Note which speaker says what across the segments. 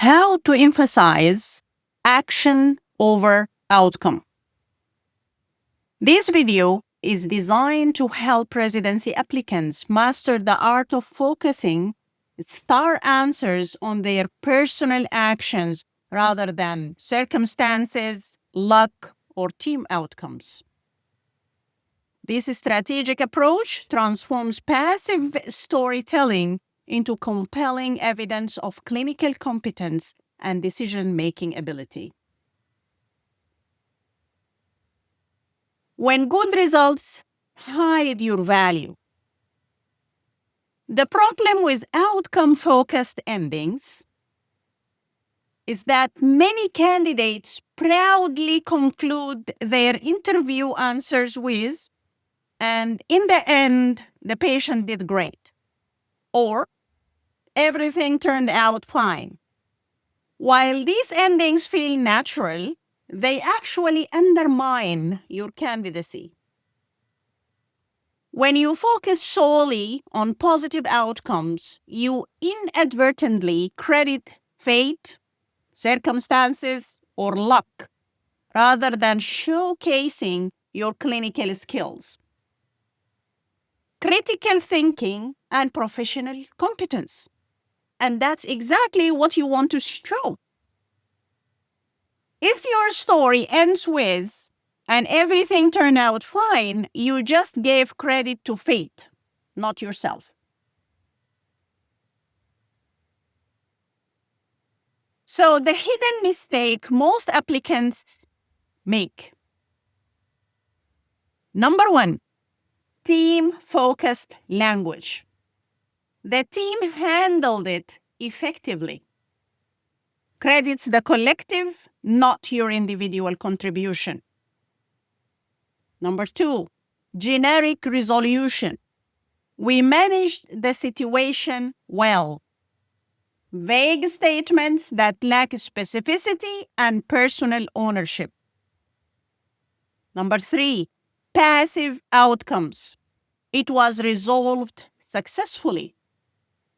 Speaker 1: how to emphasize action over outcome. This video is designed to help residency applicants master the art of focusing STAR answers on their personal actions rather than circumstances, luck, or team outcomes. This strategic approach transforms passive storytelling into compelling evidence of clinical competence and decision-making ability. When good results hide your value. The problem with outcome-focused endings is that many candidates proudly conclude their interview answers with, and in the end, the patient did great, or everything turned out fine. While these endings feel natural, they actually undermine your candidacy. When you focus solely on positive outcomes, you inadvertently credit fate, circumstances, or luck, rather than showcasing your clinical skills, critical thinking, and professional competence. And that's exactly what you want to show. If your story ends with, and everything turned out fine, you just gave credit to fate, not yourself. So the hidden mistake most applicants make. Number one, team-focused language. The team handled it effectively. Credits the collective, not your individual contribution. Number two, generic resolution. We managed the situation well. Vague statements that lack specificity and personal ownership. Number three, passive outcomes. It was resolved successfully.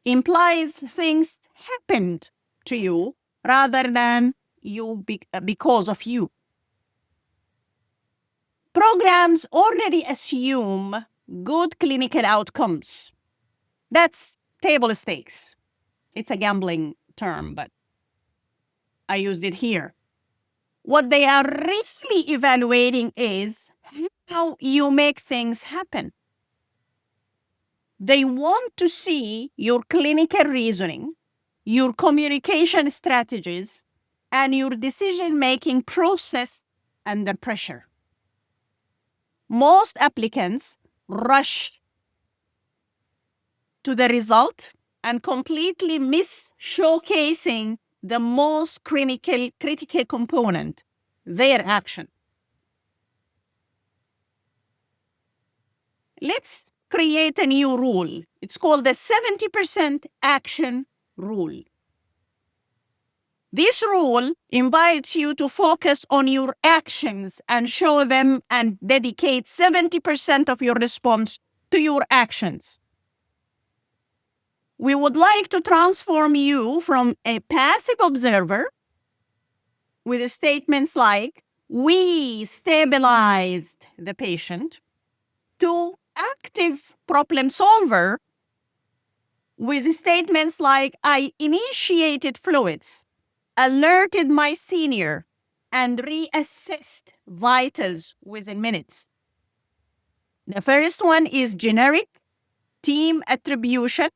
Speaker 1: Implies things happened to you rather than because of you. Programs already assume good clinical outcomes. That's table stakes. It's a gambling term, but I used it here. What they are really evaluating is how you make things happen. They want to see your clinical reasoning, your communication strategies, and your decision-making process under pressure. Most applicants rush to the result and completely miss showcasing the most critical component, their action. Let's create a new rule. It's called the 70% action rule. This rule invites you to focus on your actions and show them and dedicate 70% of your response to your actions. We would like to transform you from a passive observer with statements like, we stabilized the patient, to active problem solver with statements like, I initiated fluids, alerted my senior, and reassessed vitals within minutes. The first one is generic team attribution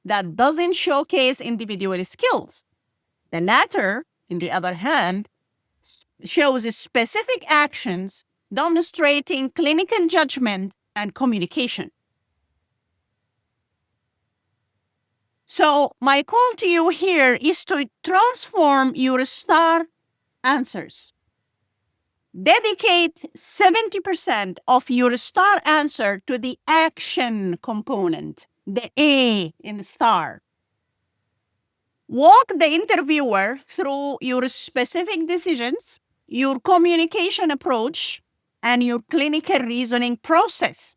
Speaker 1: that doesn't showcase individual skills. The latter, on the other hand, shows specific actions demonstrating clinical judgment and communication. So my call to you here is to transform your STAR answers. Dedicate 70% of your STAR answer to the action component, the A in STAR. Walk the interviewer through your specific decisions, your communication approach, and your clinical reasoning process.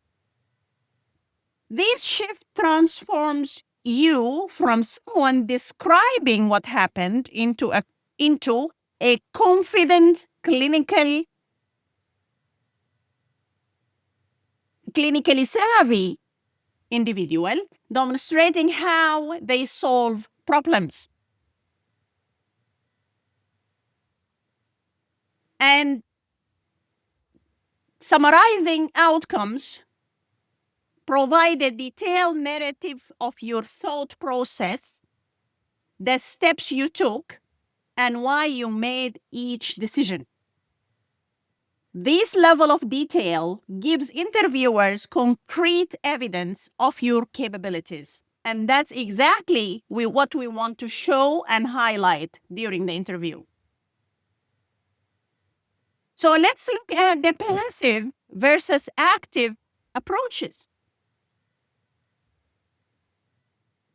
Speaker 1: This shift transforms you from someone describing what happened into a confident clinically savvy individual demonstrating how they solve problems. And summarizing outcomes provide a detailed narrative of your thought process, the steps you took, and why you made each decision. This level of detail gives interviewers concrete evidence of your capabilities. And that's exactly what we want to show and highlight during the interview. So let's look at the passive versus active approaches.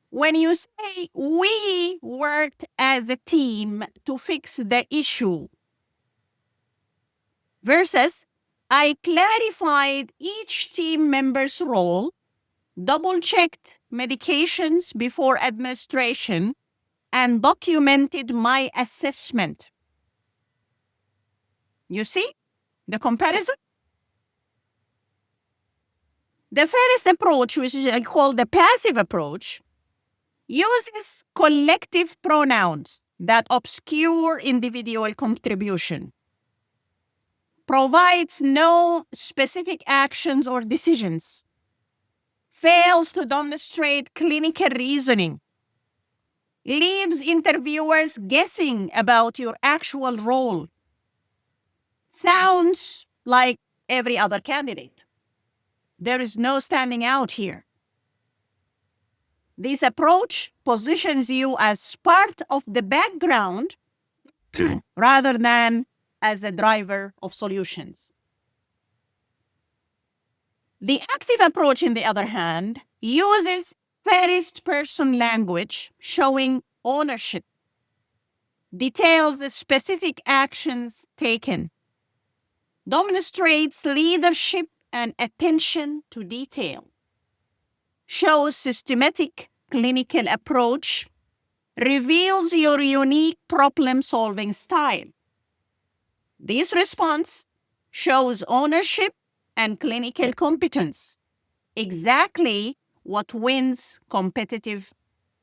Speaker 1: When you say, we worked as a team to fix the issue, versus, I clarified each team member's role, double-checked medications before administration, and documented my assessment. You see the comparison? The first approach, which I call the passive approach, uses collective pronouns that obscure individual contribution, provides no specific actions or decisions, fails to demonstrate clinical reasoning, leaves interviewers guessing about your actual role, sounds like every other candidate. There is no standing out here. This approach positions you as part of the background rather than as a driver of solutions. The active approach, on the other hand, uses first-person language showing ownership, details the specific actions taken, demonstrates leadership and attention to detail, shows systematic clinical approach, reveals your unique problem-solving style. This response shows ownership and clinical competence, exactly what wins competitive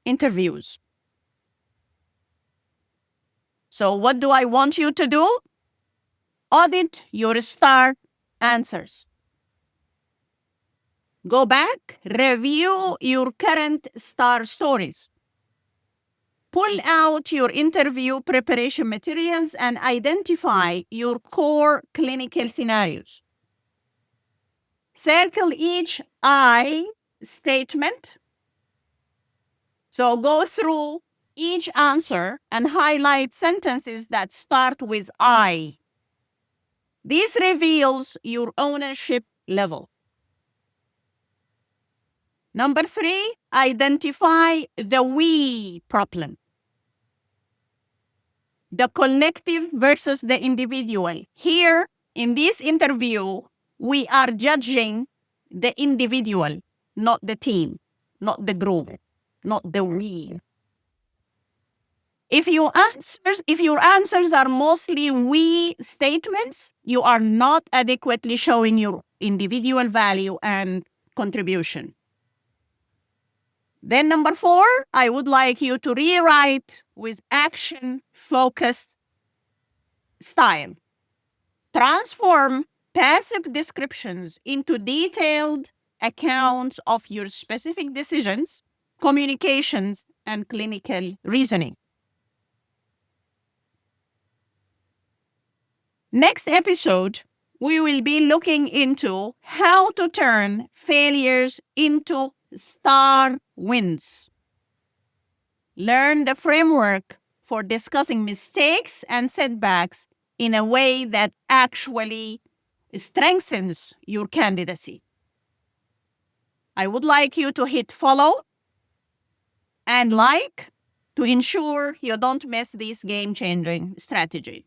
Speaker 1: interviews. So what do I want you to do? Audit your STAR answers. Go back, review your current STAR stories. Pull out your interview preparation materials and identify your core clinical scenarios. Circle each I statement. So go through each answer and highlight sentences that start with I. This reveals your ownership level. Number 3, identify the we problem. The collective versus the individual. Here, in this interview, we are judging the individual, not the team, not the group, not the we. If your answers are mostly we statements, you are not adequately showing your individual value and contribution. Then number 4, I would like you to rewrite with action-focused style. Transform passive descriptions into detailed accounts of your specific decisions, communications, and clinical reasoning. Next episode, we will be looking into how to turn failures into STAR wins. Learn the framework for discussing mistakes and setbacks in a way that actually strengthens your candidacy. I would like you to hit follow and like to ensure you don't miss this game-changing strategy.